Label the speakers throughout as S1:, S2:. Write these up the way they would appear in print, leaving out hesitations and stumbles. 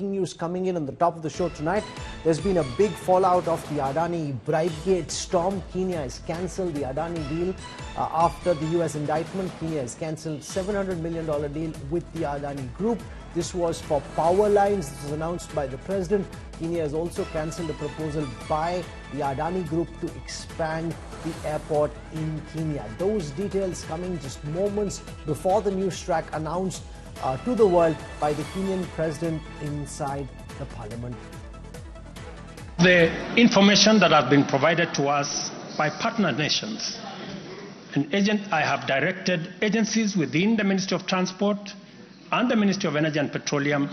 S1: News coming in on the top of the show tonight. There's been a big fallout of the Adani bribe storm. Kenya has cancelled the Adani deal after the US indictment. Kenya has cancelled $700 million deal with the Adani Group. This was for power lines. This was announced by the president. Kenya has also cancelled a proposal by the Adani Group to expand the airport in Kenya. Those details coming just moments before the news track announced to the world by the Kenyan president inside the parliament.
S2: The information that has been provided to us by partner nations, I have directed agencies within the Ministry of Transport and the Ministry of Energy and Petroleum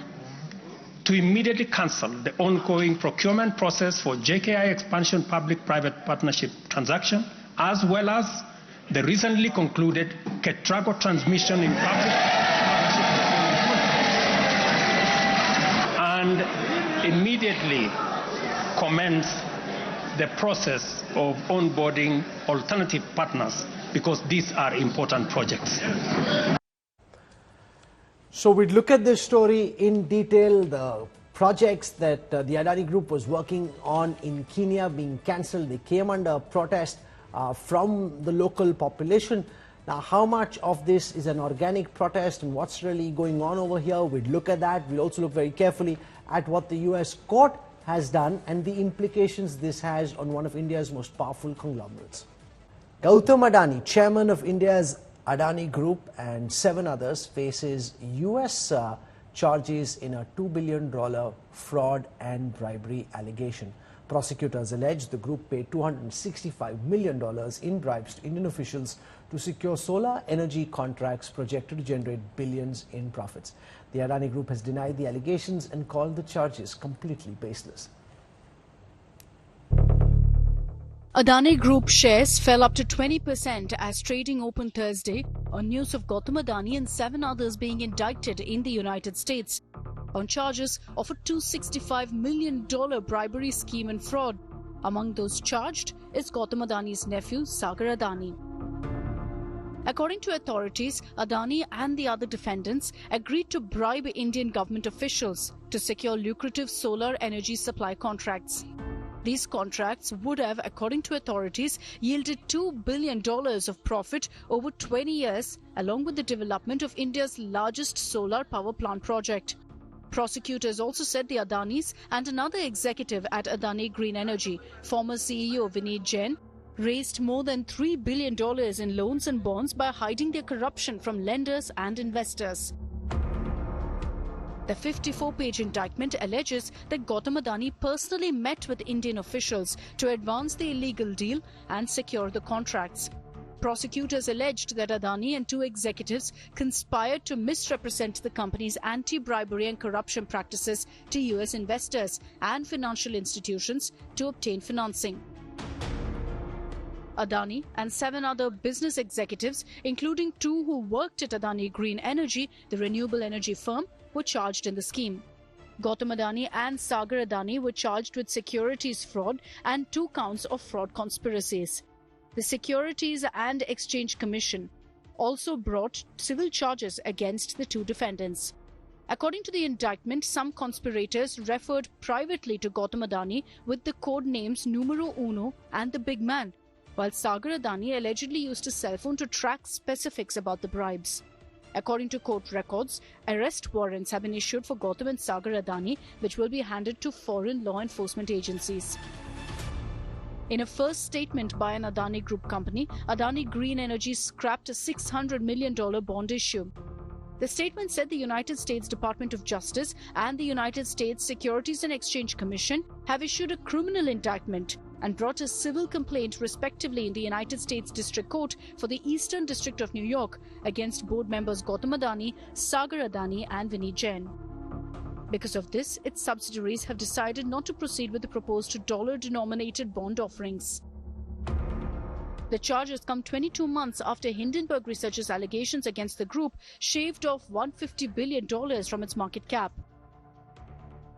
S2: to immediately cancel the ongoing procurement process for JKI expansion public-private partnership transaction, as well as the recently concluded Ketrago transmission in public and immediately commence the process of onboarding alternative partners, because these are important projects.
S1: So we'd look at this story in detail, the projects that the Adani Group was working on in Kenya being cancelled. They came under protest from the local population. Now, how much of this is an organic protest and what's really going on over here? We'd look at that. We'll also look very carefully at what the US court has done and the implications this has on one of India's most powerful conglomerates. Gautam Adani, chairman of India's Adani Group, and 7 others faces US charges in a $2 billion fraud and bribery allegation. Prosecutors allege the group paid $265 million in bribes to Indian officials to secure solar energy contracts projected to generate billions in profits. The Adani Group has denied the allegations and called the charges completely baseless.
S3: Adani Group shares fell up to 20% as trading opened Thursday on news of Gautam Adani and 7 others being indicted in the United States on charges of a $265 million bribery scheme and fraud. Among those charged is Gautam Adani's nephew, Sagar Adani. According to authorities, Adani and the other defendants agreed to bribe Indian government officials to secure lucrative solar energy supply contracts. These contracts would have, according to authorities, yielded $2 billion of profit over 20 years, along with the development of India's largest solar power plant project. Prosecutors also said the Adanis and another executive at Adani Green Energy, former CEO Vineet Jain, raised more than $3 billion in loans and bonds by hiding their corruption from lenders and investors. The 54-page indictment alleges that Gautam Adani personally met with Indian officials to advance the illegal deal and secure the contracts. Prosecutors alleged that Adani and 2 executives conspired to misrepresent the company's anti-bribery and corruption practices to US investors and financial institutions to obtain financing. Adani and 7 other business executives, including 2 who worked at Adani Green Energy, the renewable energy firm, were charged in the scheme. Gautam Adani and Sagar Adani were charged with securities fraud and 2 counts of fraud conspiracies. The Securities and Exchange Commission also brought civil charges against the 2 defendants. According to the indictment, some conspirators referred privately to Gautam Adani with the code names Numero Uno and the Big Man, while Sagar Adani allegedly used a cell phone to track specifics about the bribes. According to court records, arrest warrants have been issued for Gautam and Sagar Adani, which will be handed to foreign law enforcement agencies. In a first statement by an Adani Group company, Adani Green Energy scrapped a $600 million bond issue. The statement said the United States Department of Justice and the United States Securities and Exchange Commission have issued a criminal indictment and brought a civil complaint respectively in the United States District Court for the Eastern District of New York against board members Gautam Adani, Sagar Adani and Vineet Jain. Because of this, its subsidiaries have decided not to proceed with the proposed dollar-denominated bond offerings. The charges come 22 months after Hindenburg Research's allegations against the group shaved off $150 billion from its market cap.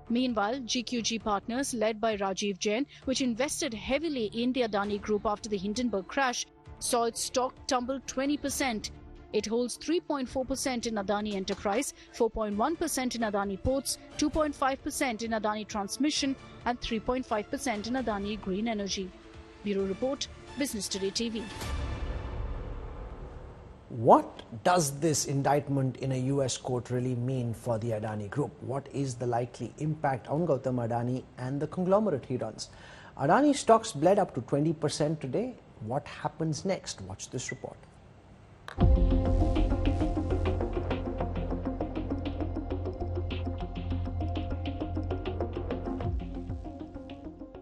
S3: Meanwhile, GQG Partners, led by Rajiv Jain, which invested heavily in the Adani Group after the Hindenburg crash, saw its stock tumble 20%. It holds 3.4% in Adani Enterprise, 4.1% in Adani Ports, 2.5% in Adani Transmission and 3.5% in Adani Green Energy. Bureau Report, Business Today TV.
S1: What does this indictment in a US court really mean for the Adani Group? What is the likely impact on Gautam Adani and the conglomerate he runs? Adani stocks bled up to 20% today. What happens next? Watch this report.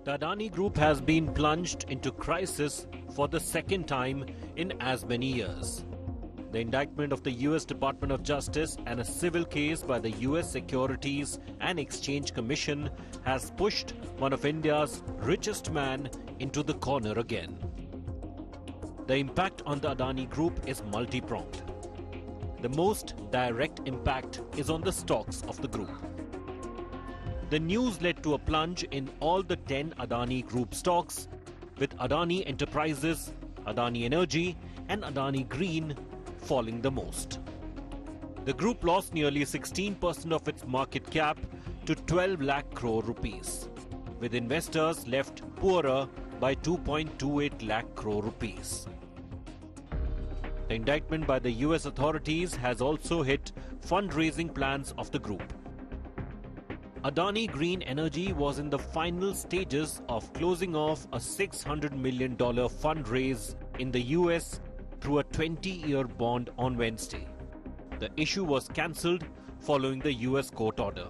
S4: The Adani Group has been plunged into crisis for the second time in as many years. The indictment of the US Department of Justice and a civil case by the US Securities and Exchange Commission has pushed one of India's richest man into the corner again. The impact on the Adani Group is multi-pronged. The most direct impact is on the stocks of the group. The news led to a plunge in all the 10 Adani Group stocks, with Adani Enterprises, Adani Energy and Adani Green falling the most. The group lost nearly 16% of its market cap to 12 lakh crore rupees, with investors left poorer by 2.28 lakh crore rupees. The indictment by the US authorities has also hit fundraising plans of the group. Adani Green Energy was in the final stages of closing off a $600 million fundraise in the US through a 20-year bond on Wednesday. The issue was cancelled following the US court order.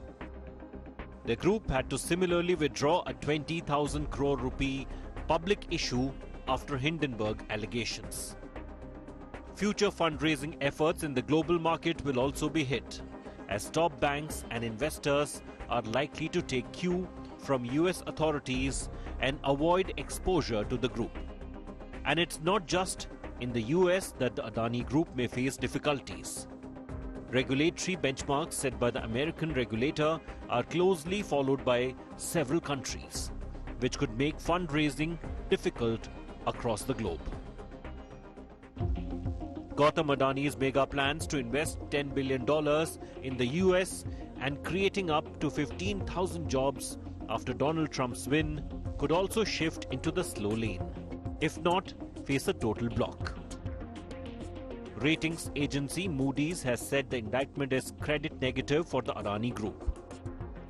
S4: The group had to similarly withdraw a 20,000 crore rupee public issue after Hindenburg allegations. Future fundraising efforts in the global market will also be hit, as top banks and investors are likely to take cue from US authorities and avoid exposure to the group. And it's not just in the US that the Adani Group may face difficulties. Regulatory benchmarks set by the American regulator are closely followed by several countries, which could make fundraising difficult across the globe. Gautam Adani's mega plans to invest $10 billion in the US and creating up to 15,000 jobs after Donald Trump's win could also shift into the slow lane, if not face a total block. Ratings agency Moody's has said the indictment is credit negative for the Adani Group.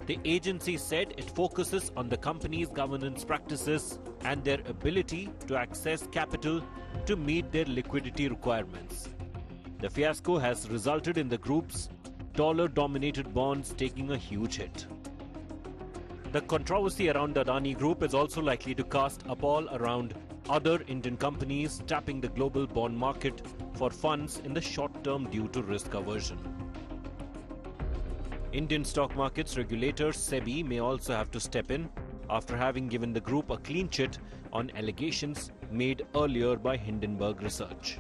S4: The agency said it focuses on the company's governance practices and their ability to access capital to meet their liquidity requirements. The fiasco has resulted in the group's dollar-dominated bonds taking a huge hit. The controversy around the Adani Group is also likely to cast a pall around other Indian companies tapping the global bond market for funds in the short term due to risk aversion. Indian stock markets regulator SEBI may also have to step in after having given the group a clean chit on allegations made earlier by Hindenburg Research.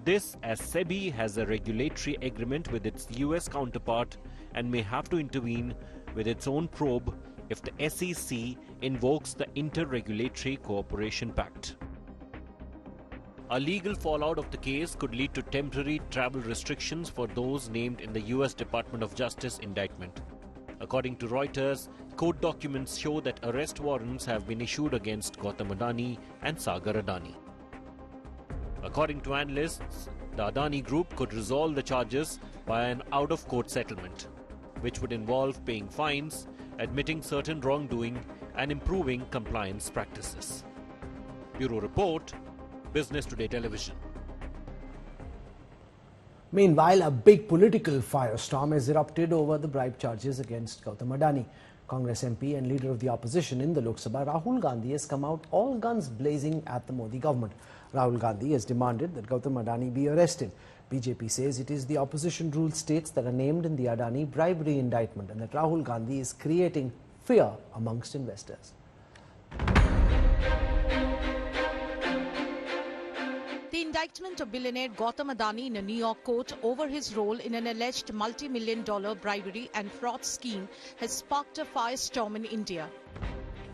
S4: This as SEBI has a regulatory agreement with its US counterpart and may have to intervene with its own probe if the SEC invokes the Inter-Regulatory Cooperation Pact. A legal fallout of the case could lead to temporary travel restrictions for those named in the US Department of Justice indictment. According to Reuters, court documents show that arrest warrants have been issued against Gautam Adani and Sagar Adani. According to analysts, the Adani Group could resolve the charges via an out-of-court settlement, which would involve paying fines, admitting certain wrongdoing, and improving compliance practices. Bureau Report, Business Today Television.
S1: Meanwhile, a big political firestorm has erupted over the bribe charges against Gautam Adani. Congress MP and leader of the opposition in the Lok Sabha, Rahul Gandhi, has come out all guns blazing at the Modi government. Rahul Gandhi has demanded that Gautam Adani be arrested. BJP says it is the opposition ruled states that are named in the Adani bribery indictment and that Rahul Gandhi is creating fear amongst investors.
S5: The indictment of billionaire Gautam Adani in a New York court over his role in an alleged multi-million-dollar bribery and fraud scheme has sparked a firestorm in India.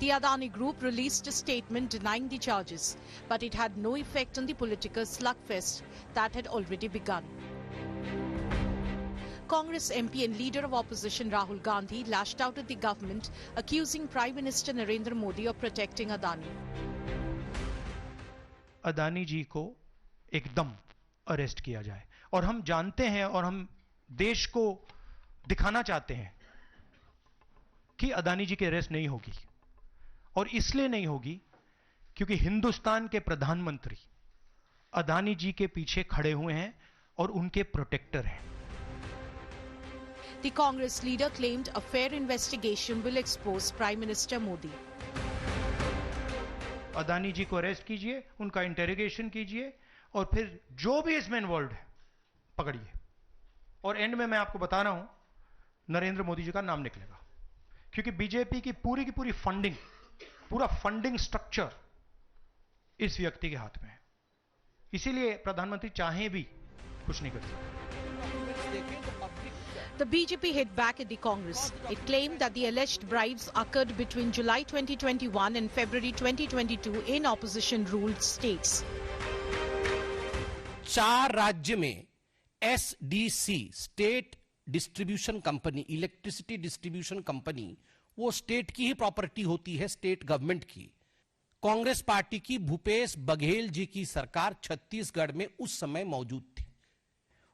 S5: The Adani Group released a statement denying the charges, but it had no effect on the political slugfest that had already begun. Congress MP and leader of opposition Rahul Gandhi lashed out at the government, accusing Prime Minister Narendra Modi of protecting Adani.
S6: Adani जी को एकदम arrest किया जाए और हम जानते हैं और हम देश को दिखाना चाहते हैं कि अदानी जी की अरेस्ट नहीं होगी और इसलिए नहीं होगी क्योंकि हिंदुस्तान के प्रधानमंत्री अदानी जी के पीछे खड़े हुए हैं और उनके प्रोटेक्टर हैं.
S5: The Congress leader claimed a fair investigation will expose Prime Minister Modi.
S6: Adani जी को अरेस्ट कीजिए, उनका इंटेरोगेशन कीजिए और फिर जो भी इसमें इन्वॉल्व है पकड़िए. और एंड में मैं आपको बता रहा हूं, नरेंद्र मोदी जी का नाम निकलेगा क्योंकि बीजेपी की पूरी फंडिंग, पूरा फंडिंग स्ट्रक्चर इस व्यक्ति के हाथ में है. इसीलिए प्रधानमंत्री चाहे भी कुछ नहीं कर सकते.
S5: The BJP hit back at the Congress. It claimed that the alleged bribes occurred between July 2021 and February 2022 in opposition-ruled states.
S7: 4 राज्य में SDC, state distribution company, electricity distribution company, वो स्टेट की ही प्रॉपर्टी होती है, स्टेट गवर्नमेंट की. Congress party की भूपेश बघेल जी की सरकार छत्तीसगढ़ में उस समय मौजूद थी.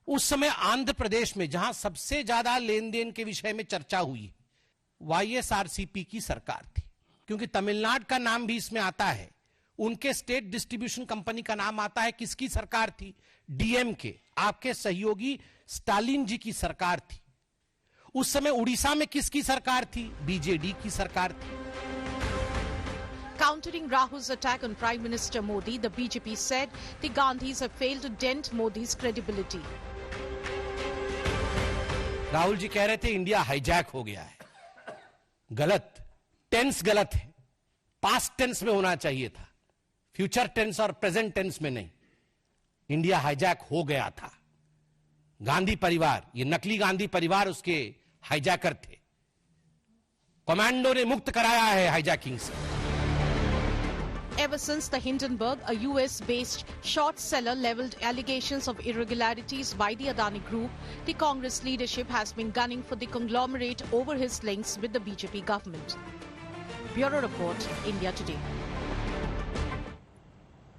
S7: उस समय आंध्र प्रदेश में, जहां सबसे ज्यादा लेन देन के विषय में चर्चा हुई, YSRCP की सरकार थी. क्योंकि तमिलनाडु का नाम भी इसमें आता है, उनके स्टेट डिस्ट्रीब्यूशन कंपनी का नाम आता है. किसकी सरकार थी? DMK, आपके सहयोगी स्टालिन जी की सरकार थी. उस समय उड़ीसा में किसकी सरकार थी? BJD की सरकार थी.
S5: Countering Rahul's attack on Prime Minister Modi, the BJP said the Gandhis have failed to dent Modi's credibility.
S7: Rahul ji कह रहे थे इंडिया हाईजैक हो गया है. गलत, टेंस गलत है. पास्ट टेंस में होना चाहिए था, फ्यूचर टेंस और प्रेजेंट टेंस में नहीं. इंडिया हाईजैक हो गया था. गांधी परिवार, ये नकली गांधी परिवार उसके हाईजैकर थे. कमांडो ने मुक्त कराया है हाईजैकिंग से.
S5: Ever since the Hindenburg, a US-based short seller leveled allegations of irregularities by the Adani Group, the Congress leadership has been gunning for the conglomerate over his links with the BJP government. Bureau Report, India Today.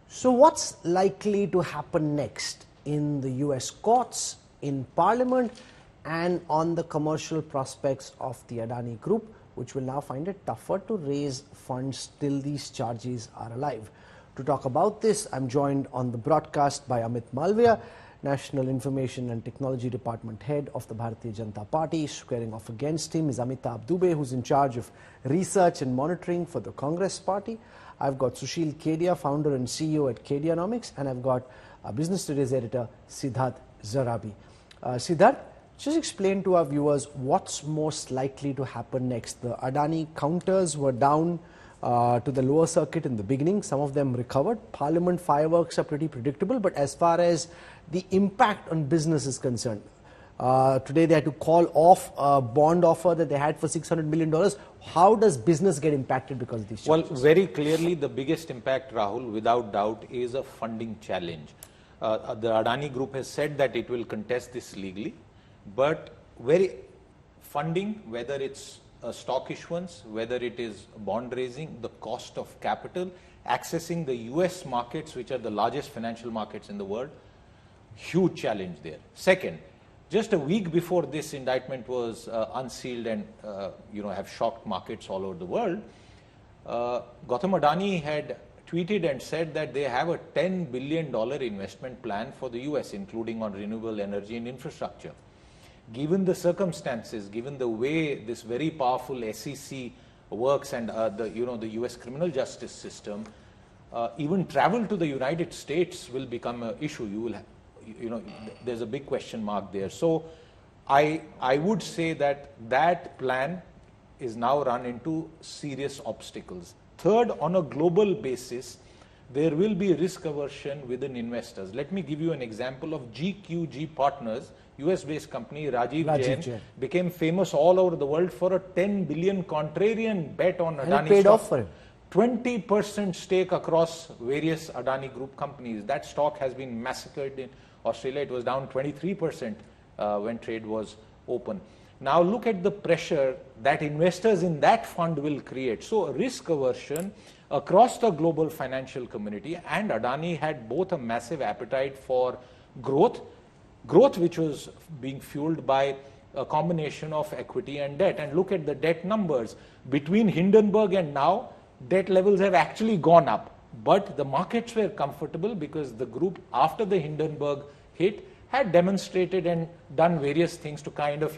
S1: So what's likely to happen next in the US courts, in Parliament, and on the commercial prospects of the Adani Group, which will now find it tougher to raise funds till these charges are alive? To talk about this, I'm joined on the broadcast by Amit Malviya, National Information and Technology Department Head of the Bharatiya Janata Party. Squaring off against him is Amitabh Dubey, who's in charge of research and monitoring for the Congress Party. I've got Sushil Kedia, founder and CEO at Kedianomics, and I've got Business Today's editor Siddharth Zarabi. Siddharth, just explain to our viewers what's most likely to happen next. The Adani counters were down to the lower circuit in the beginning. Some of them recovered. Parliament fireworks are pretty predictable, but as far as the impact on business is concerned, today they had to call off a bond offer that they had for $600 million. How does business get impacted because of these charges?
S8: Well, very clearly the biggest impact, Rahul, without doubt, is a funding challenge. The Adani Group has said that it will contest this legally. But funding, whether it's a stock issuance, whether it is bond raising, the cost of capital, accessing the US markets, which are the largest financial markets in the world, huge challenge there. Second, just a week before this indictment was unsealed and have shocked markets all over the world, Gautam Adani had tweeted and said that they have a $10 billion investment plan for the US, including on renewable energy and infrastructure. Given the circumstances, given the way this very powerful SEC works and the US criminal justice system, even travel to the United States will become an issue. You will have, there's a big question mark there. So I would say that plan is now run into serious obstacles. Third, on a global basis, there will be risk aversion within investors. Let me give you an example of GQG Partners, US-based company. Rajiv Jain became famous all over the world for a 10 billion contrarian bet on Adani.
S1: And it paid off for him.
S8: 20% stake across various Adani Group companies. That stock has been massacred in Australia. It was down 23% when trade was open. Now look at the pressure that investors in that fund will create. So risk aversion across the global financial community, and Adani had both a massive appetite for growth which was being fueled by a combination of equity and debt. And look at the debt numbers. Between Hindenburg and now, debt levels have actually gone up. But the markets were comfortable because the group, after the Hindenburg hit, had demonstrated and done various things to kind of,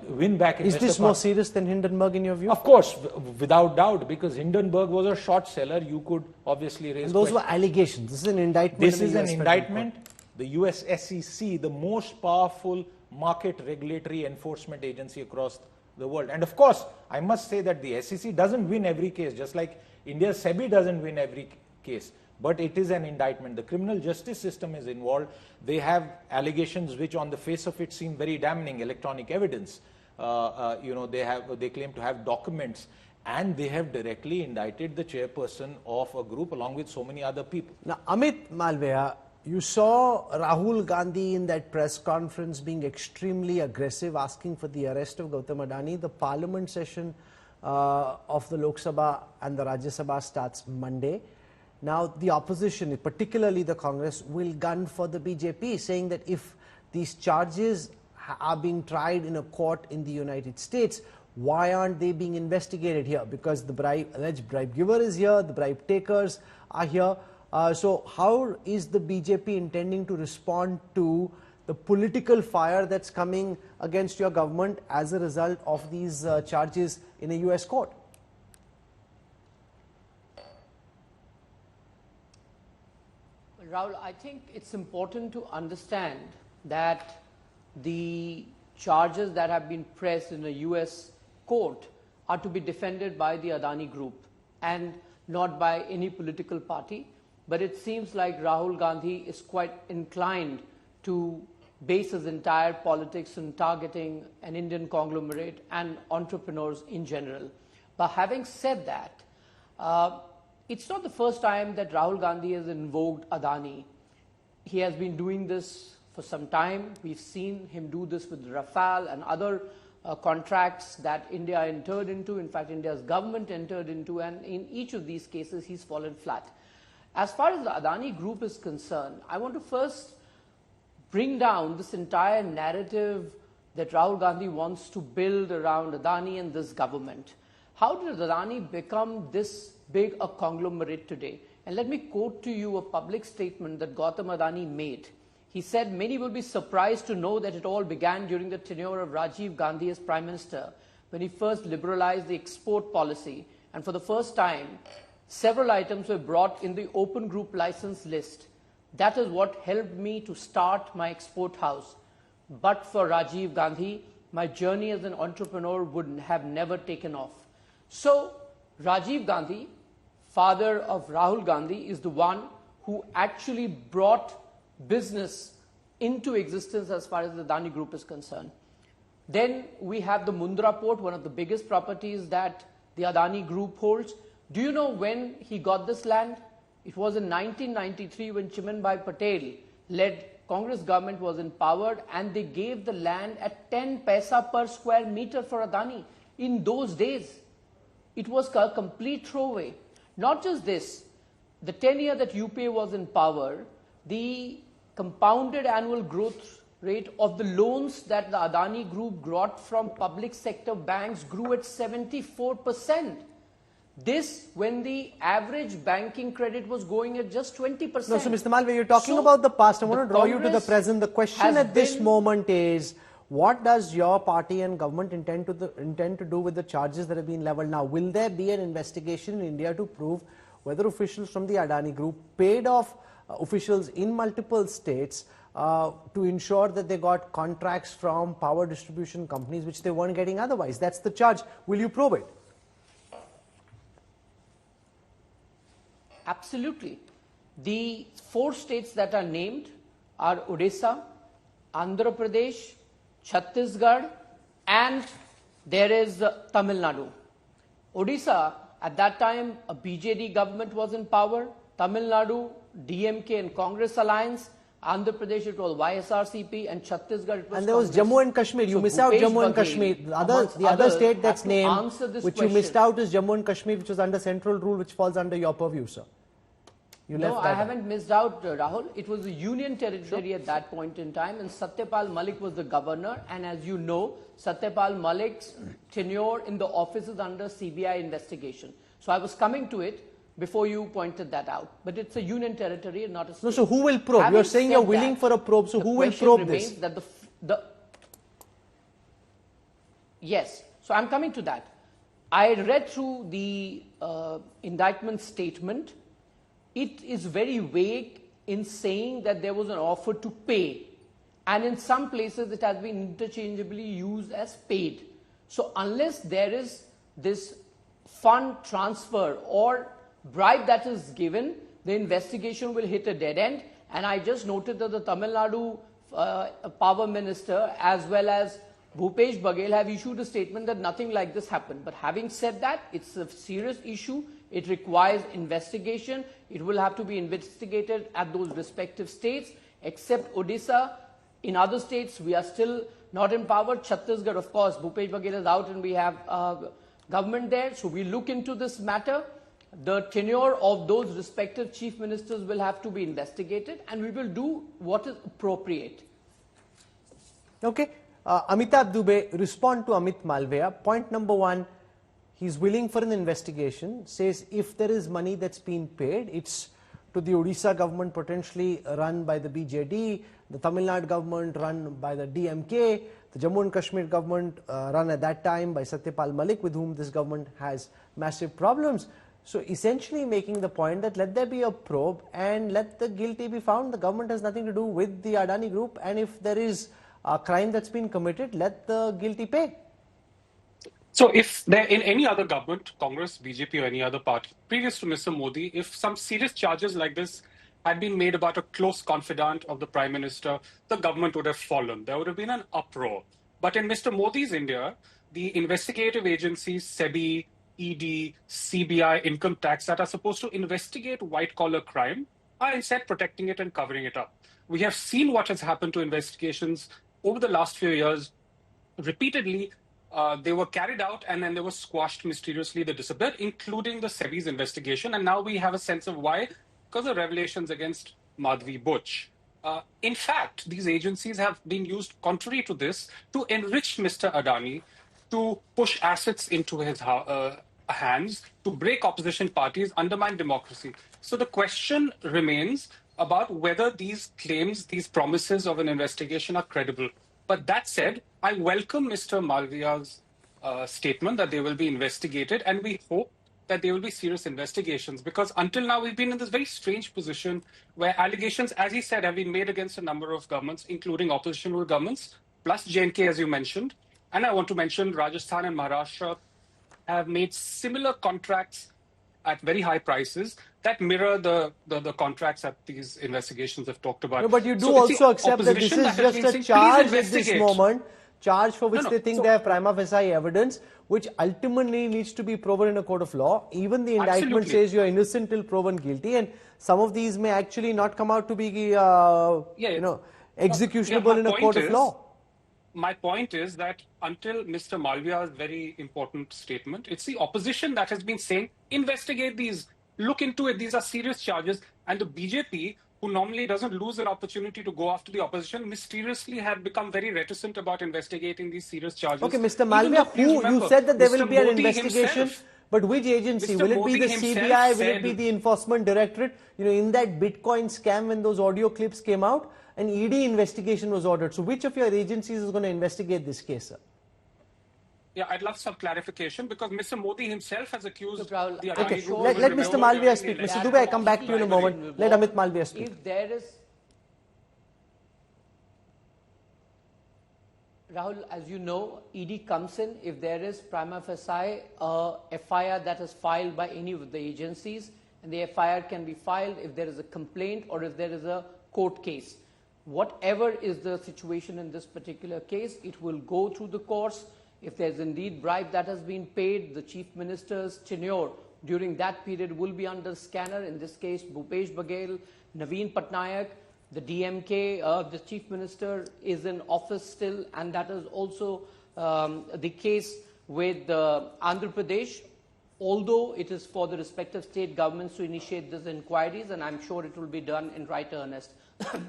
S8: win back investor.
S1: Is this more serious than Hindenburg in your view?
S8: Of course, without doubt, because Hindenburg was a short seller. You could obviously raise
S1: and those were allegations. This is an indictment.
S8: This is an indictment. The US SEC, the most powerful market regulatory enforcement agency across the world. And of course, I must say that the SEC doesn't win every case, just like India's SEBI doesn't win every case. But it is an indictment. The criminal justice system is involved. They have allegations which on the face of it seem very damning, electronic evidence. They claim to have documents, and they have directly indicted the chairperson of a group along with so many other people.
S1: Now, Amit Malviya, you saw Rahul Gandhi in that press conference being extremely aggressive, asking for the arrest of Gautam Adani. The parliament session of the Lok Sabha and the Rajya Sabha starts Monday. Now, the opposition, particularly the Congress, will gun for the BJP, saying that if these charges are being tried in a court in the United States, why aren't they being investigated here? Because the alleged bribe giver is here, the bribe takers are here. So how is the BJP intending to respond to the political fire that's coming against your government as a result of these charges in a US court?
S9: Rahul, I think it's important to understand that the charges that have been pressed in a US court are to be defended by the Adani Group and not by any political party. But it seems like Rahul Gandhi is quite inclined to base his entire politics on targeting an Indian conglomerate and entrepreneurs in general. But having said that, it's not the first time that Rahul Gandhi has invoked Adani. He has been doing this for some time. We've seen him do this with Rafale and other contracts that India entered into. In fact, India's government entered into, and in each of these cases, he's fallen flat. As far as the Adani Group is concerned, I want to first bring down this entire narrative that Rahul Gandhi wants to build around Adani and this government. How did Adani become this big a conglomerate today? And let me quote to you a public statement that Gautam Adani made. He said, "Many will be surprised to know that it all began during the tenure of Rajiv Gandhi as Prime Minister, when he first liberalized the export policy, and for the first time, several items were brought in the open group license list. That is what helped me to start my export house. But for Rajiv Gandhi, my journey as an entrepreneur would have never taken off." So, Rajiv Gandhi, father of Rahul Gandhi, is the one who actually brought business into existence as far as the Adani Group is concerned. Then we have the Mundra port, one of the biggest properties that the Adani Group holds. Do you know when he got this land? It was in 1993 when Chimanbhai Patel led Congress government was in power, and they gave the land at 10 paisa per square meter for Adani. In those days, it was a complete throwaway. Not just this, the 10 year that UPA was in power, the compounded annual growth rate of the loans that the Adani Group got from public sector banks grew at 74%. This when the average banking credit was going at just 20%.
S1: No, so Mr. Malviya, you're talking about the past. I want to draw you to the present. The question at this moment is, what does your party and government intend to do with the charges that have been leveled now? Will there be an investigation in India to prove whether officials from the Adani Group paid off officials in multiple states to ensure that they got contracts from power distribution companies which they weren't getting otherwise? That's the charge. Will you probe it?
S9: Absolutely. The 4 states that are named are Odisha, Andhra Pradesh, Chhattisgarh, and there is Tamil Nadu. Odisha, at that time, a BJD government was in power. Tamil Nadu, DMK and Congress alliance. Andhra Pradesh, it was YSRCP, and Chhattisgarh, it was
S1: And there was
S9: Congress.
S1: Jammu and Kashmir. You missed out Jammu and Kashmir. The other state that's named, which you missed out, is Jammu and Kashmir, which was under central rule, which falls under your purview, sir.
S9: No, I haven't missed out, Rahul. It was a union territory at that point in time, and Satyapal Malik was the governor. And as you know, Satyapal Malik's tenure in the office is under CBI investigation. So I was coming to it before you pointed that out. But it's a union territory, not a state.
S1: No, so who will probe? You're saying you're willing for a probe, so who will probe this?
S9: That yes, so I'm coming to that. I read through the indictment statement. It is very vague in saying that there was an offer to pay. And in some places, it has been interchangeably used as paid. So unless there is this fund transfer or bribe that is given, the investigation will hit a dead end. And I just noted that the Tamil Nadu power minister as well as Bhupesh Baghel have issued a statement that nothing like this happened. But having said that, it's a serious issue. It requires investigation. It will have to be investigated at those respective states. Except Odisha, in other states, we are still not in power. Chhattisgarh, of course, Bhupesh Baghel is out and we have government there. So we look into this matter. The tenure of those respective chief ministers will have to be investigated, and we will do what is appropriate.
S1: Okay. Amitabh Dubey, respond to Amit Malviya. Point number 1, he's willing for an investigation, says if there is money that's been paid, it's to the Odisha government potentially run by the BJD, the Tamil Nadu government run by the DMK, the Jammu and Kashmir government run at that time by Satyapal Malik, with whom this government has massive problems. So essentially making the point that let there be a probe and let the guilty be found. The government has nothing to do with the Adani Group, and if there is a crime that's been committed, let the guilty pay.
S10: So if there in any other government, Congress, BJP or any other party, previous to Mr. Modi, if some serious charges like this had been made about a close confidant of the Prime Minister, the government would have fallen. There would have been an uproar. But in Mr. Modi's India, the investigative agencies, SEBI, ED, CBI, income tax, that are supposed to investigate white-collar crime, are instead protecting it and covering it up. We have seen what has happened to investigations over the last few years. Repeatedly, they were carried out and then they were squashed mysteriously, they disappeared, including the SEBI's investigation. And now we have a sense of why, because of revelations against Madhvi Butch. In fact, these agencies have been used, contrary to this, to enrich Mr. Adani, to push assets into his hands, to break opposition parties, undermine democracy. So the question remains about whether these claims, these promises of an investigation are credible. But that said, I welcome Mr. Malviya's statement that they will be investigated, and we hope that there will be serious investigations, because until now we've been in this very strange position where allegations, as he said, have been made against a number of governments, including oppositional governments, plus J&K, as you mentioned. And I want to mention Rajasthan and Maharashtra have made similar contracts at very high prices that mirror the contracts that these investigations have talked about.
S1: No, but you do also accept that this is just a charge at this moment, charge for which they think they have prima facie evidence, which ultimately needs to be proven in a court of law. Even the indictment says you are innocent till proven guilty, and some of these may actually not come out to be, executionable in a court of law.
S10: My point is that until Mr. Malviya's very important statement, it's the opposition that has been saying, investigate these, look into it, these are serious charges. And the BJP, who normally doesn't lose an opportunity to go after the opposition, mysteriously have become very reticent about investigating these serious charges.
S1: Okay, Mr. Malviya, you said that there will be an investigation, but which agency? Will it be the CBI? Will it be the Enforcement Directorate? In that Bitcoin scam, when those audio clips came out, an ED investigation was ordered. So which of your agencies is going to investigate this case, sir?
S10: Yeah, I'd love some clarification, because Mr. Modi himself has accused the
S1: Adani Group. Let Mr. Malviya speak. Mr. Dubey, I come back to you in a moment. Let Amit Malviya speak.
S9: If there is, Rahul, as you know, ED comes in if there is prima facie FIR that is filed by any of the agencies, and the FIR can be filed if there is a complaint or if there is a court case. Whatever is the situation in this particular case, it will go through the courts. If there's indeed bribe that has been paid, the Chief Minister's tenure during that period will be under scanner. In this case, Bhupesh Baghel, Naveen Patnaik, the DMK, the Chief Minister is in office still, and that is also the case with Andhra Pradesh, although it is for the respective state governments to initiate these inquiries, and I'm sure it will be done in right earnest.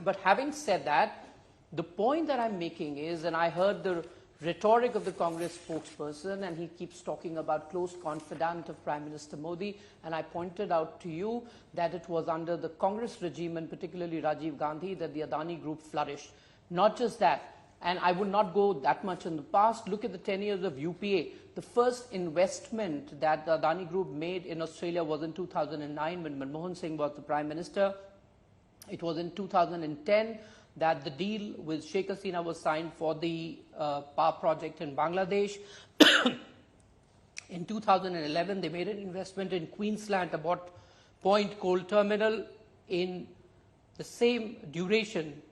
S9: But having said that, the point that I'm making is, and I heard the rhetoric of the Congress spokesperson, and he keeps talking about close confidant of Prime Minister Modi, and I pointed out to you that it was under the Congress regime, and particularly Rajiv Gandhi, that the Adani Group flourished. Not just that, and I would not go that much in the past. Look at the 10 years of UPA. The first investment that the Adani Group made in Australia was in 2009 when Manmohan Singh was the Prime Minister. It was in 2010 that the deal with Sheikh Hasina was signed for the power project in Bangladesh. In 2011, they made an investment in Queensland about Point Coal Terminal. In the same duration,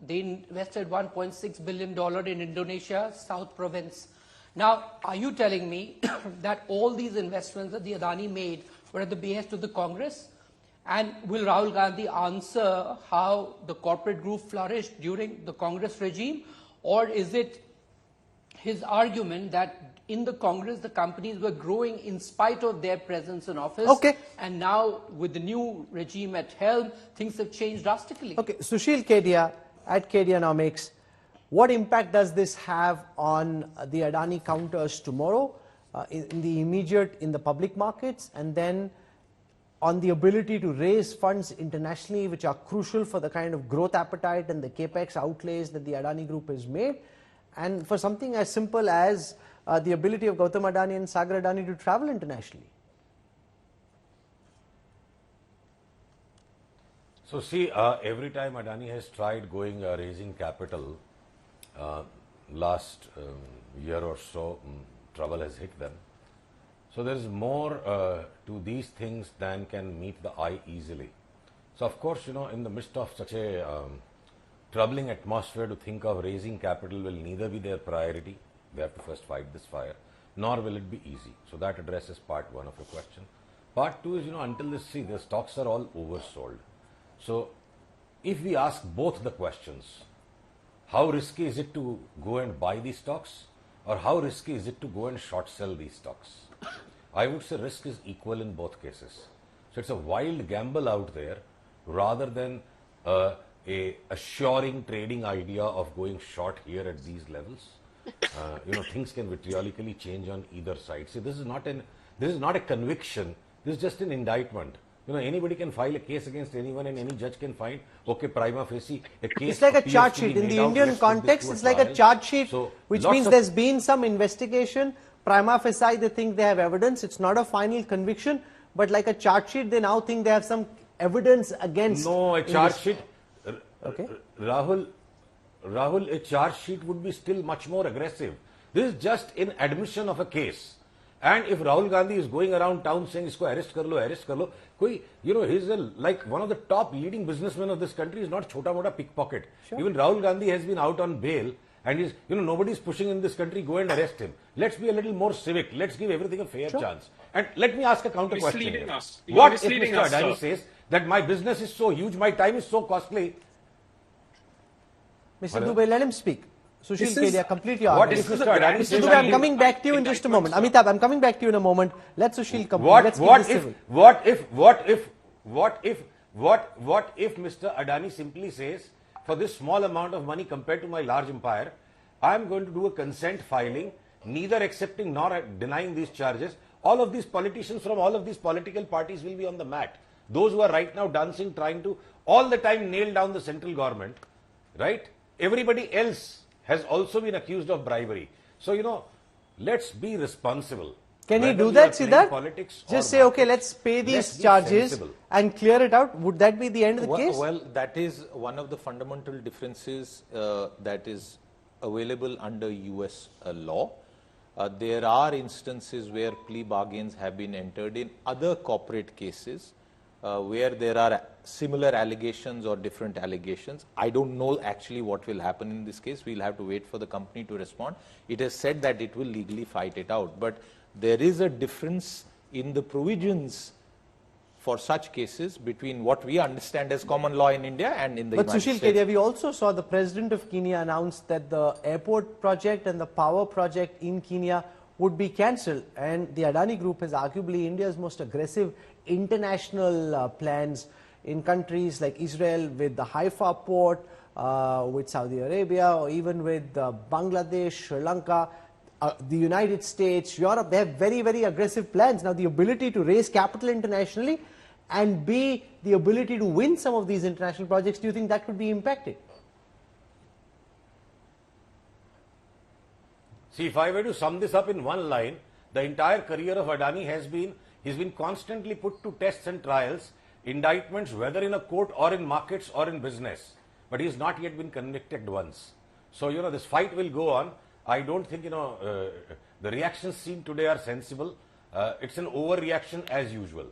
S9: they invested $1.6 billion in Indonesia, South Province. Now, are you telling me that all these investments that the Adani made were at the behest of the Congress? And will Rahul Gandhi answer how the corporate group flourished during the Congress regime? Or is it his argument that in the Congress, the companies were growing in spite of their presence in office?
S1: Okay.
S9: And now, with the new regime at helm, things have changed drastically.
S1: Okay, Sushil Kedia at Kedianomics, what impact does this have on the Adani counters tomorrow in the immediate, in the public markets, and then on the ability to raise funds internationally, which are crucial for the kind of growth appetite and the capex outlays that the Adani Group has made, and for something as simple as the ability of Gautam Adani and Sagar Adani to travel internationally?
S11: So see, every time Adani has tried going raising capital, last year or so, trouble has hit them. So there is more to these things than can meet the eye easily. So of course, you know, in the midst of such a troubling atmosphere, to think of raising capital will neither be their priority. They have to first fight this fire, nor will it be easy. So that addresses part one of the question. Part two is, you know, until this, see, the stocks are all oversold. So if we ask both the questions, how risky is it to go and buy these stocks, or how risky is it to go and short sell these stocks? I would say risk is equal in both cases. So it's a wild gamble out there rather than a assuring trading idea of going short here at these levels. You know, things can vitriolically change on either side. See, this is not a conviction. This is just an indictment. You know, anybody can file a case against anyone, and any judge can find, okay, prima facie, a case.
S1: It's like a charge sheet. In the Indian context, it's like a charge sheet, which means there's been some investigation. Prima facie, they think they have evidence. It's not a final conviction, but like a charge sheet, they now think they have some evidence against.
S11: No, a charge sheet.
S1: Okay.
S11: Rahul, a charge sheet would be still much more aggressive. This is just an admission of a case. And if Rahul Gandhi is going around town saying, isko arrest kar lo, you know, he's like one of the top leading businessmen of this country. Is not chota mota pickpocket. Sure. Even Rahul Gandhi has been out on bail, and he's, you know, nobody's pushing in this country, go and arrest him. Let's be a little more civic. Let's give everything a fair chance. And let me ask a counter question. What if Mr. Adani says that my business is so huge, my time is so costly?
S1: Mr. Dubey, let him speak. Sushil Kedia, completely honest.
S11: What if Mr. Adani says,
S1: Mr. Dubey, I'm coming back to you in just a moment. Amitabh, I'm coming back to you in a moment. Let Sushil come.
S11: What if Mr. Adani simply says, for this small amount of money compared to my large empire, I am going to do a consent filing, neither accepting nor denying these charges. All of these politicians from all of these political parties will be on the mat. Those who are right now dancing, trying to all the time nail down the central government, right? Everybody else has also been accused of bribery. So, you know, let's be responsible.
S1: Can he do that, Siddharth? Just say, okay, let's pay these charges and clear it out. Would that be the end of the case?
S8: Well, that is one of the fundamental differences that is available under US law. There are instances where plea bargains have been entered in other corporate cases where there are similar allegations or different allegations. I don't know actually what will happen in this case. We'll have to wait for the company to respond. It has said that it will legally fight it out, but there is a difference in the provisions for such cases between what we understand as common law in India and in the United States.
S1: But Sushil Kedia, we also saw the president of Kenya announce that the airport project and the power project in Kenya would be cancelled, and the Adani Group has arguably India's most aggressive international plans in countries like Israel with the Haifa port, with Saudi Arabia, or even with Bangladesh, Sri Lanka, the United States, Europe. They have very, very aggressive plans. Now, the ability to raise capital internationally and B, the ability to win some of these international projects, do you think that could be impacted?
S11: See, if I were to sum this up in one line, the entire career of Adani he's been constantly put to tests and trials, indictments, whether in a court or in markets or in business, but he's not yet been convicted once. So, this fight will go on. I don't think, the reactions seen today are sensible. It's an overreaction as usual.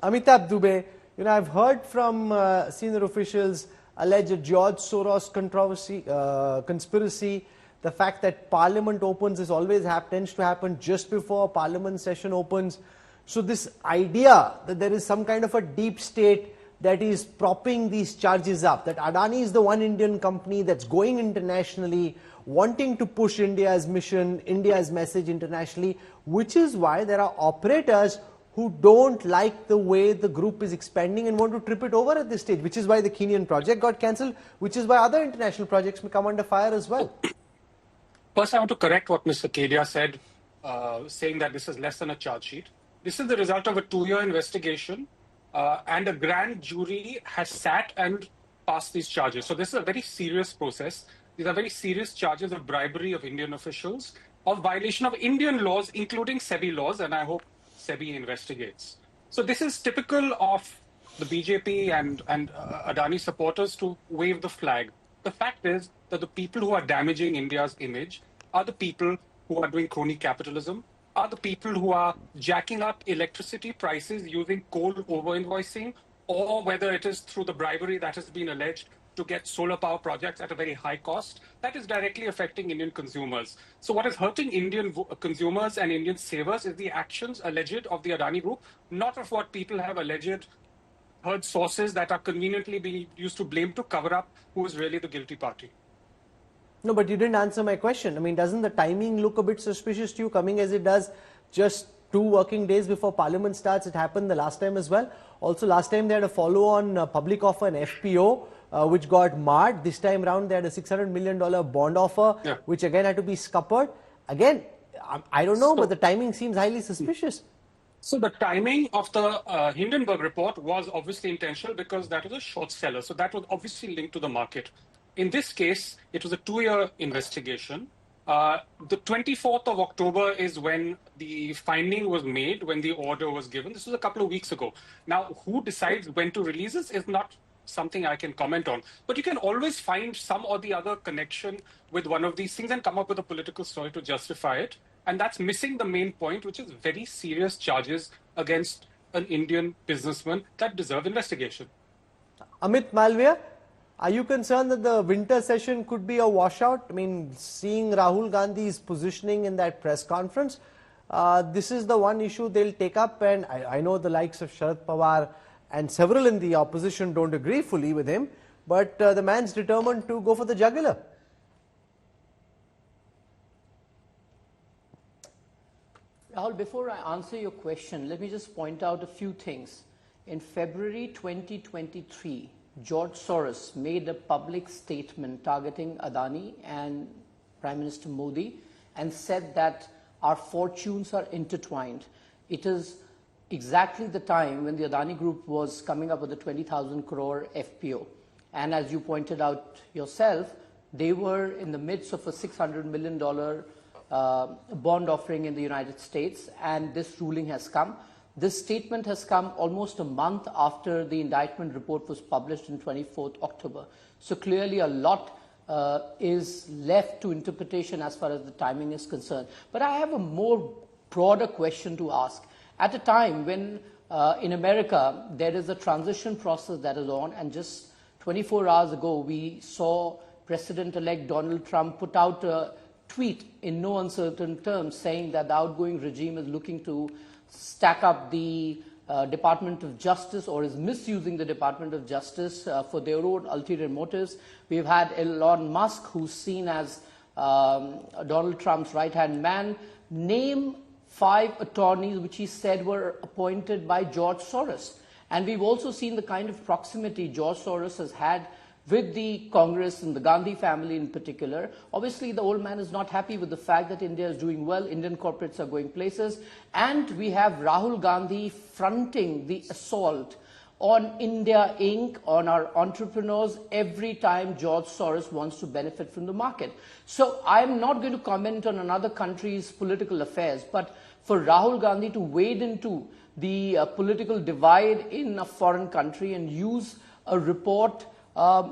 S1: Amitabh Dubey, I've heard from senior officials alleged George Soros conspiracy, the fact that Parliament opens is always tends to happen just before Parliament session opens. So this idea that there is some kind of a deep state that is propping these charges up, that Adani is the one Indian company that's going internationally, wanting to push India's mission, India's message internationally, which is why there are operators who don't like the way the group is expanding and want to trip it over at this stage, which is why the Kenyan project got cancelled, which is why other international projects may come under fire as well.
S10: First, I want to correct what Mr. Kedia said, saying that this is less than a charge sheet. This is the result of a 2-year investigation, and a grand jury has sat and passed these charges. So this is a very serious process. These are very serious charges of bribery of Indian officials, of violation of Indian laws, including SEBI laws, and I hope SEBI investigates. So this is typical of the BJP and Adani supporters to wave the flag. The fact is that the people who are damaging India's image are the people who are doing crony capitalism, are the people who are jacking up electricity prices using coal over-invoicing, or whether it is through the bribery that has been alleged to get solar power projects at a very high cost. That is directly affecting Indian consumers. So what is hurting Indian consumers and Indian savers is the actions alleged of the Adani Group, not of what people have alleged heard sources that are conveniently being used to blame to cover up who is really the guilty party.
S1: No, but you didn't answer my question. I mean, doesn't the timing look a bit suspicious to you, coming as it does just 2 working days before Parliament starts? It happened the last time as well. Also, last time they had a follow-on public offer, an FPO, which got marred. This time round, they had a $600 million bond offer, which again had to be scuppered. Again, I don't know, but the timing seems highly suspicious.
S10: So the timing of the Hindenburg report was obviously intentional because that was a short seller. So that was obviously linked to the market. In this case, it was a 2-year investigation. The 24th of October is when the finding was made, when the order was given. This was a couple of weeks ago. Now, who decides when to release this is not something I can comment on. But you can always find some or the other connection with one of these things and come up with a political story to justify it. And that's missing the main point, which is very serious charges against an Indian businessman that deserve investigation.
S1: Amit Malviya, are you concerned that the winter session could be a washout? I mean, seeing Rahul Gandhi's positioning in that press conference, this is the one issue they'll take up, and I know the likes of Sharad Pawar and several in the opposition don't agree fully with him, but the man's determined to go for the jugular.
S9: Rahul, before I answer your question, let me just point out a few things. In February 2023, George Soros made a public statement targeting Adani and Prime Minister Modi and said that our fortunes are intertwined. It is exactly the time when the Adani Group was coming up with a 20,000 crore FPO. And as you pointed out yourself, they were in the midst of a $600 million bond offering in the United States, and this ruling has come. This statement has come almost a month after the indictment report was published on 24th October. So clearly a lot is left to interpretation as far as the timing is concerned. But I have a more broader question to ask. At a time when in America, there is a transition process that is on, and just 24 hours ago, we saw President-elect Donald Trump put out a tweet in no uncertain terms saying that the outgoing regime is looking to stack up the Department of Justice, or is misusing the Department of Justice for their own ulterior motives. We've had Elon Musk, who's seen as Donald Trump's right-hand man, name 5 attorneys which he said were appointed by George Soros. And we've also seen the kind of proximity George Soros has had with the Congress and the Gandhi family in particular. Obviously, the old man is not happy with the fact that India is doing well, Indian corporates are going places, and we have Rahul Gandhi fronting the assault on India Inc., on our entrepreneurs, every time George Soros wants to benefit from the market. So I'm not going to comment on another country's political affairs, but for Rahul Gandhi to wade into the political divide in a foreign country and use a report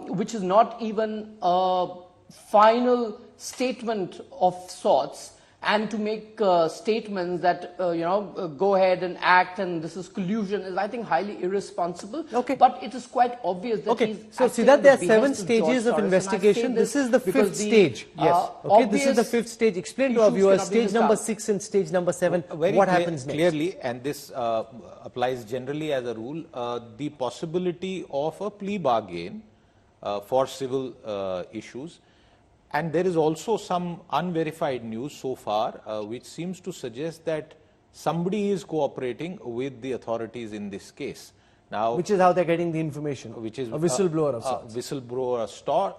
S9: which is not even a final statement of sorts, and to make statements that, go ahead and act and this is collusion, is, I think, highly irresponsible.
S1: Okay.
S9: But it is quite obvious that he's
S1: so see that there are 7 stages of investigation. This is the 5th stage. Yes. Okay, this is the 5th stage. Explain to our viewers stage number 6 and stage number 7. What happens next?
S8: Clearly, and this applies generally as a rule, the possibility of a plea bargain for civil issues. And there is also some unverified news so far, which seems to suggest that somebody is cooperating with the authorities in this case. Now,
S1: which is how they're getting the information,
S8: which is
S1: a whistleblower of sorts.
S8: Whistleblower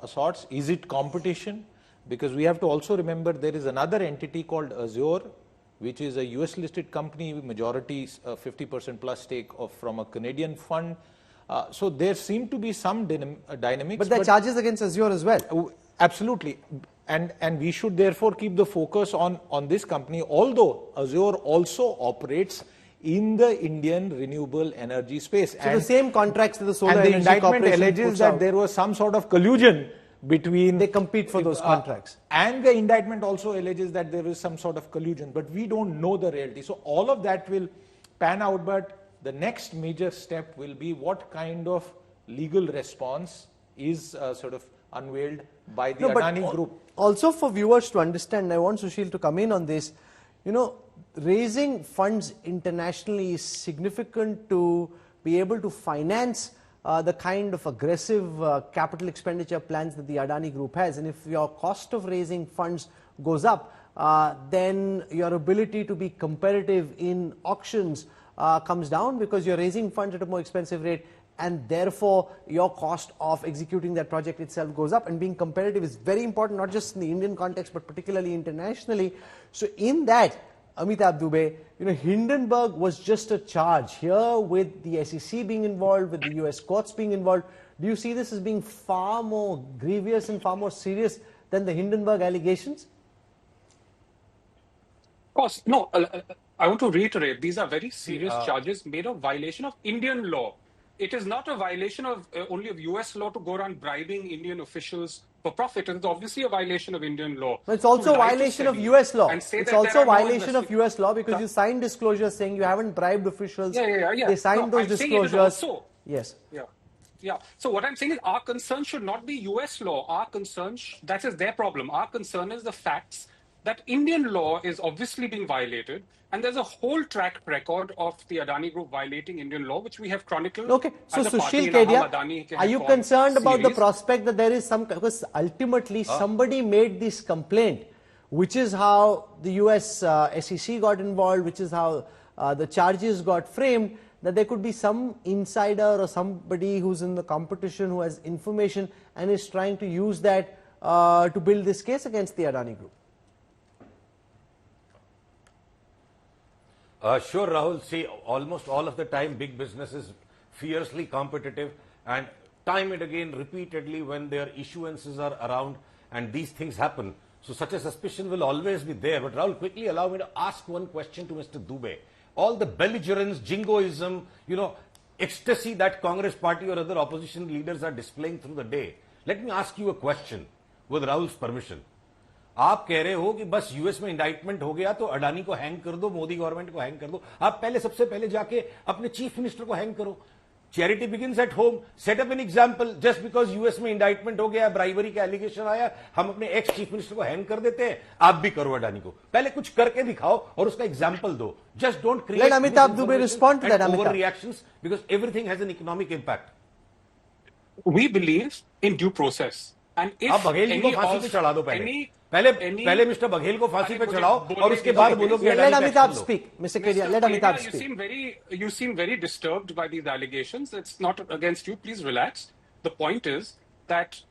S8: of sorts. Is it competition? Because we have to also remember there is another entity called Azure, which is a US listed company, majority 50% plus stake from a Canadian fund. So there seem to be some dynamics.
S1: But there are charges against Azure as well.
S8: Absolutely. And we should therefore keep the focus on this company, although Azure also operates in the Indian renewable energy space.
S1: So and the same contracts that the Solar Energy
S8: Corporation
S1: Corporation
S8: alleges that there was some sort of collusion between...
S1: They compete for those contracts.
S8: And the indictment also alleges that there is some sort of collusion, but we don't know the reality. So all of that will pan out, but the next major step will be what kind of legal response is sort of unveiled by the Adani Group.
S1: Also for viewers to understand, I want Sushil to come in on this, raising funds internationally is significant to be able to finance the kind of aggressive capital expenditure plans that the Adani Group has. And if your cost of raising funds goes up, then your ability to be competitive in auctions comes down, because you're raising funds at a more expensive rate, and therefore your cost of executing that project itself goes up. And being competitive is very important, not just in the Indian context, but particularly internationally. So in that, Amitabh Dubey, Hindenburg was just a charge. Here, with the SEC being involved, with the US courts being involved, do you see this as being far more grievous and far more serious than the Hindenburg allegations?
S10: Of course, no. I want to reiterate, these are very serious charges made of violation of Indian law. It is not a violation of only of US law to go around bribing Indian officials for profit. It is obviously a violation of Indian law.
S1: But it's also a violation of US law. It's also a violation of US law, because you signed disclosures saying you haven't bribed officials.
S10: Yeah.
S1: They signed those disclosures. Yes.
S10: Yeah. So what I'm saying is our concern should not be US law. Our concern, that is their problem. Our concern is the facts that Indian law is obviously being violated, and there's a whole track record of the Adani Group violating Indian law, which we have chronicled.
S1: Okay, so Sushil Kedia, are you concerned about the prospect that there is some, because ultimately somebody made this complaint, which is how the US SEC got involved, which is how the charges got framed, that there could be some insider or somebody who's in the competition who has information and is trying to use that to build this case against the Adani Group?
S11: Sure, Rahul. See, almost all of the time, big business is fiercely competitive, and time and again, repeatedly, when their issuances are around and these things happen, so such a suspicion will always be there. But Rahul, quickly allow me to ask one question to Mr. Dubey. All the belligerence, jingoism, ecstasy that Congress party or other opposition leaders are displaying through the day. Let me ask you a question, with Rahul's permission. आप कह रहे हो कि बस US में indictment हो गया तो अडानी को हैंग कर दो, मोदी गवर्नमेंट को हैंग कर दो। आप पहले सबसे पहले जाके अपने चीफ मिनिस्टर को हैंग करो। Charity begins at home. Set up an example. Just because US में इंडाइटमेंट हो गया, ब्राइबरी का एलिगेशन आया, हम अपने एक्स चीफ मिनिस्टर को हैंग कर देते हैं। आप भी करो अडानी को, पहले कुछ करके दिखाओ और उसका एग्जांपल दो। Just don't create
S1: Amitabh Dubey respond to that,
S11: overreactions, because everything has an economic impact.
S10: We believe in due process. And if
S11: आप बघेल जी को फांसी पे चढ़ा दो पहले मिस्टर बघेल को फांसी पे चढ़ाओ और उसके बाद बोलो कि
S1: let Amitabh speak. Mr. Kedia, let Amitabh speak.
S10: You seem very disturbed by these allegations. It's not against you. Please relax. The point is that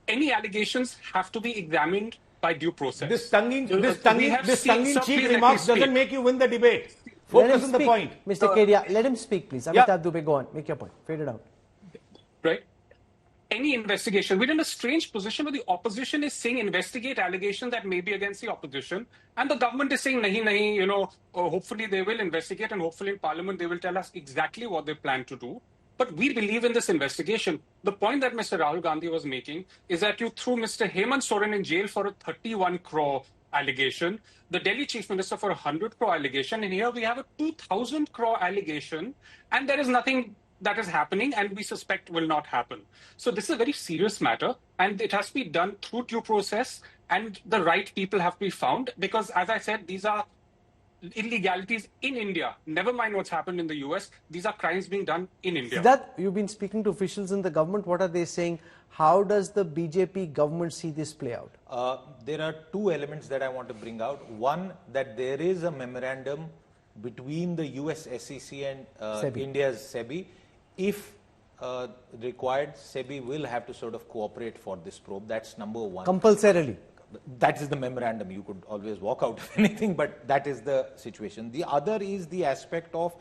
S10: any allegations have to be examined by due process.
S11: This tongue-in-cheek remarks doesn't make you win the debate. Focus on the point.
S1: Mr. Kedia, let him speak, please. Amitabh Dubey, go on. Make your point. Fade it out.
S10: Right. Any investigation, we're in a strange position where the opposition is saying investigate allegations that may be against the opposition, and the government is saying nahi, hopefully they will investigate, and hopefully in parliament they will tell us exactly what they plan to do. But we believe in this investigation. The point that Mr. Rahul Gandhi was making is that you threw Mr. Hemant Soren in jail for a 31 crore allegation, the Delhi chief minister for a 100 crore allegation, and here we have a 2,000 crore allegation, and there is nothing that is happening and we suspect will not happen. So this is a very serious matter, and it has to be done through due process, and the right people have to be found, because as I said, these are illegalities in India. Never mind what's happened in the US. These are crimes being done in India.
S1: Siddharth, you've been speaking to officials in the government. What are they saying? How does the BJP government see this play out?
S8: There are two elements that I want to bring out. One, that there is a memorandum between the US SEC and India's SEBI. If required, SEBI will have to sort of cooperate for this probe. That's number one.
S1: Compulsorily.
S8: That is the memorandum. You could always walk out of anything, but that is the situation. The other is the aspect of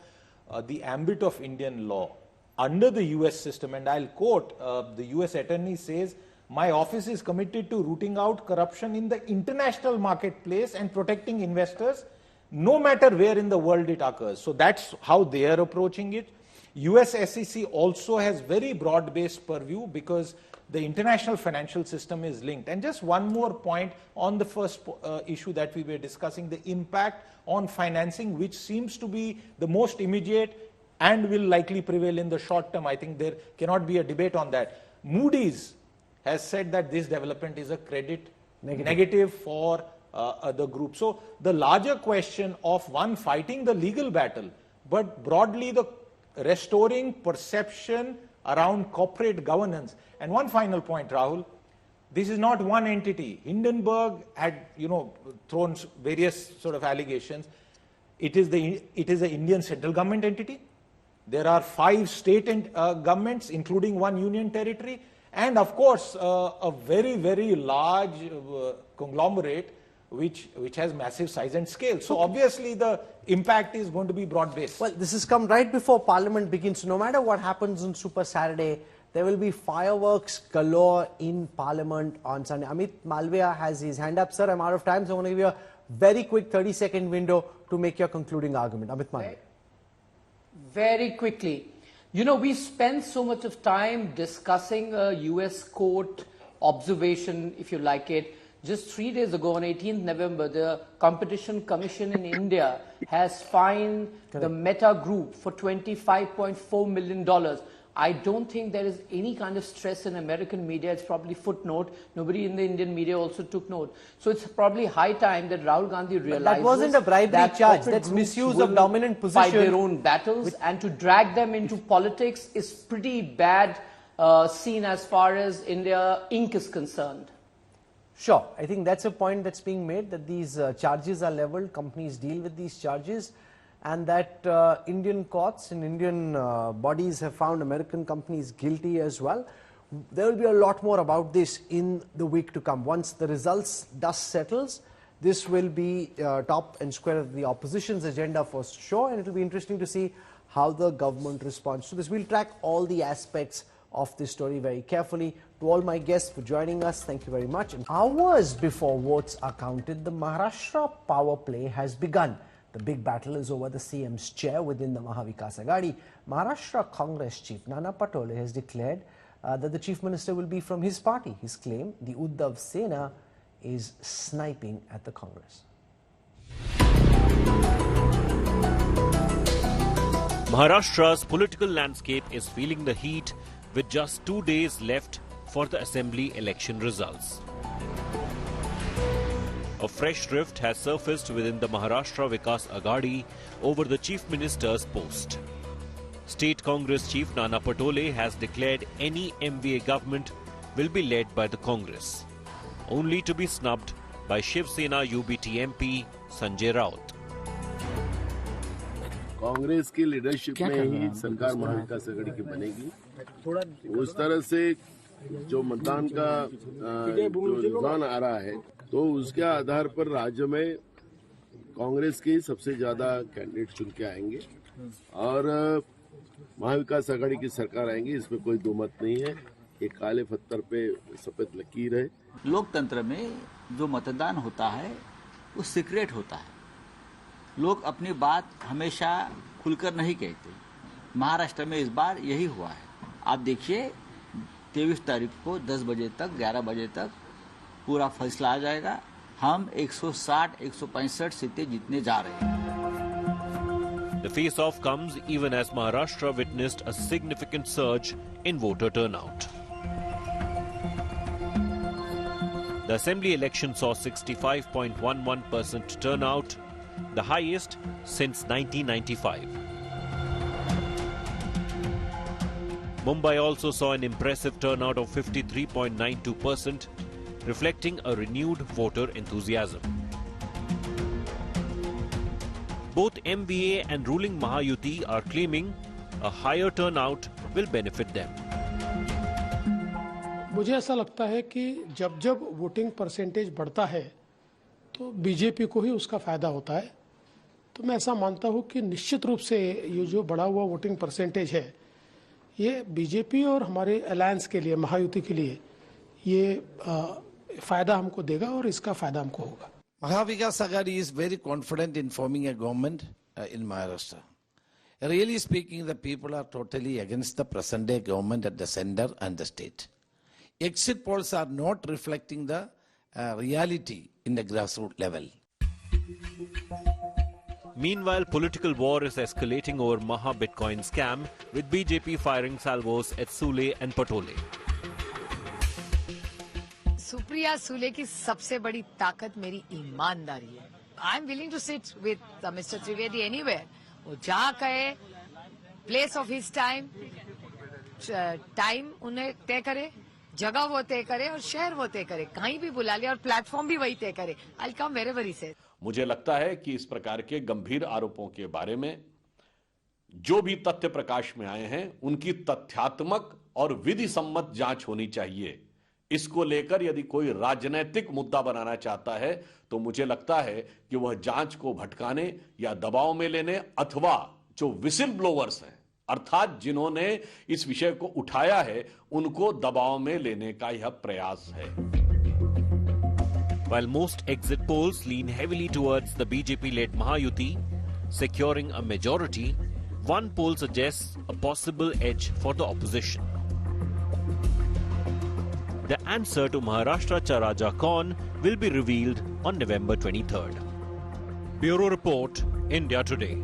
S8: the ambit of Indian law. Under the US system, and I'll quote, the US attorney says, "My office is committed to rooting out corruption in the international marketplace and protecting investors, no matter where in the world it occurs." So that's how they are approaching it. US SEC also has very broad-based purview because the international financial system is linked. And just one more point on the first issue that we were discussing, the impact on financing, which seems to be the most immediate and will likely prevail in the short term. I think there cannot be a debate on that. Moody's has said that this development is a credit negative for the group. So the larger question of one, fighting the legal battle, but broadly the restoring perception around corporate governance. And one final point, Rahul, this is not one entity. Hindenburg had, thrown various sort of allegations. It is the Indian central government entity. There are 5 state governments, including 1 union territory, and of course a very, very large conglomerate which has massive size and scale. So obviously the impact is going to be broad-based.
S1: Well, this has come right before Parliament begins. No matter what happens on Super Saturday, there will be fireworks galore in Parliament on Sunday. Amit Malviya has his hand up. Sir, I'm out of time, so I want to give you a very quick 30-second window to make your concluding argument. Amit Malviya.
S9: Very quickly. We spend so much of time discussing a US court observation, if you like it. Just 3 days ago, on 18th November, the Competition Commission in India has fined the Meta Group for $25.4 million. I don't think there is any kind of stress in American media. It's probably footnote. Nobody in the Indian media also took note. So it's probably high time that Rahul Gandhi realizes
S1: that wasn't a bribery charge. That's misuse of dominant position.
S9: Fight their own battles, and to drag them into politics is pretty bad seen as far as India Inc. is concerned.
S1: Sure. I think that's a point that's being made, that these charges are leveled, companies deal with these charges, and that Indian courts and Indian bodies have found American companies guilty as well. There will be a lot more about this in the week to come. Once the results dust settles, this will be top and square of the opposition's agenda for sure, and it will be interesting to see how the government responds to this. We'll track all the aspects of this story very carefully. To all my guests for joining us, thank you very much. And hours before votes are counted, the Maharashtra power play has begun. The big battle is over the CM's chair within the Mahavikas Aghadi. Maharashtra Congress chief Nana Patole has declared that the chief minister will be from his party. His claim, the Uddhav Sena is sniping at the Congress.
S4: Maharashtra's political landscape is feeling the heat with just 2 days left for the assembly election results. A fresh rift has surfaced within the Maharashtra Vikas Aghadi over the Chief Minister's post. State Congress Chief Nana Patole has declared any MVA government will be led by the Congress, only to be snubbed by Shiv Sena UBT MP Sanjay Raut.
S12: Congress की leadership में ही सरकार महाविकास आघाड़ी की बनेगी। उस तरह से जो मतदान का जो रुझान आ रहा है तो उसके आधार पर राज्य में कांग्रेस के सबसे ज्यादा कैंडिडेट चुन के आएंगे और महाविकास आघाड़ी की सरकार आएंगी, इसमें कोई दो मत नहीं है। ये काले पत्थर पे सफेद लकीर है।
S13: लोकतंत्र में जो मतदान होता है वो सीक्रेट होता है। लोग अपनी बात हमेशा खुलकर नहीं कहते। महाराष्ट्र में इस बार यही हुआ है। आप देखिए 23 तारीख को 10 बजे तक 11 बजे तक पूरा फैसला आ जाएगा। हम 160-165 सीटें जीतने जा रहे हैं।
S4: The face-off comes even as Maharashtra witnessed a significant surge in voter turnout. The assembly election saw 65.11% turnout, the highest since 1995. Mumbai also saw an impressive turnout of 53.92%, reflecting a renewed voter enthusiasm. Both MVA and ruling Mahayuti are claiming a higher turnout will benefit them.
S14: मुझे ऐसा लगता है कि जब जब voting percentage बढ़ता है तो बीजेपी को ही उसका फायदा होता है। तो मैं ऐसा मानता हूं कि निश्चित रूप से ये जो बढ़ा हुआ वोटिंग परसेंटेज है ये बीजेपी और हमारे अलायंस के लिए, महायुति के लिए ये फायदा हमको देगा और इसका फायदा हमको होगा।
S15: Mahavikas Aghadi is very confident in forming a government in Maharashtra. Really speaking, the people are totally against the present-day government at the center and the state. Exit polls are not reflecting the reality in the grassroots level.
S4: Meanwhile, political war is escalating over Maha Bitcoin scam, with BJP firing salvos at Sule and Patole.
S16: Supriya Sule की सबसे बड़ी ताकत मेरी ईमानदारी है। I am willing to sit with mister Trivedi anywhere. वो जहाँ कहे, प्लेस ऑफ हिज टाइम उन्हें तय करे, जगह वो तय करे और शहर वो तय करे, कहीं भी बुला ले और प्लेटफॉर्म भी वही तय करे। आई कम वेरेवर ही से।
S17: मुझे लगता है कि इस प्रकार के गंभीर आरोपों के बारे में जो भी तथ्य प्रकाश में आए हैं उनकी तथ्यात्मक और विधि सम्मत जांच होनी चाहिए। इसको लेकर यदि कोई राजनीतिक मुद्दा बनाना चाहता है तो मुझे लगता है कि वह जांच को भटकाने या दबाव में लेने अथवा जो विसिल ब्लोवर्स हैं अर्थात जिन्होंने इस विषय को उठाया है उनको दबाव में लेने का यह प्रयास है।
S4: While most exit polls lean heavily towards the BJP-led Mahayuti securing a majority, one poll suggests a possible edge for the opposition. The answer to Maharashtra Cha Raja Kaun will be revealed on November 23rd. Bureau Report, India Today.